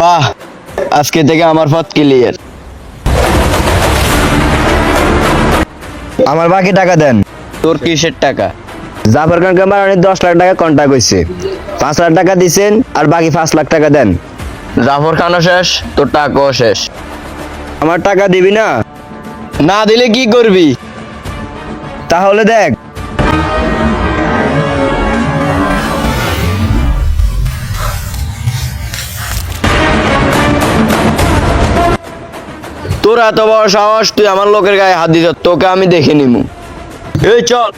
বাহ, আজকে থেকে আমার পথ ক্লিয়ার। আমার বাকি টাকা দেন। তোর কিসের টাকা? জাফর খানকে মারানি 10 লাখ টাকা কন্ট্রাক্ট হয়েছে, 5 লাখ টাকা দিছেন আর বাকি 5 লাখ টাকা দেন। জাফর খানও শেষ, তোর টাকাও শেষ। আমার টাকা দিবি না? না দিলে কি করবি? তাহলে দেখ। তোর এত বড় সাহস, তুই আমার লোকের গায়ে হাত দিছ, তোকে আমি দেখে নিমু। এই চল।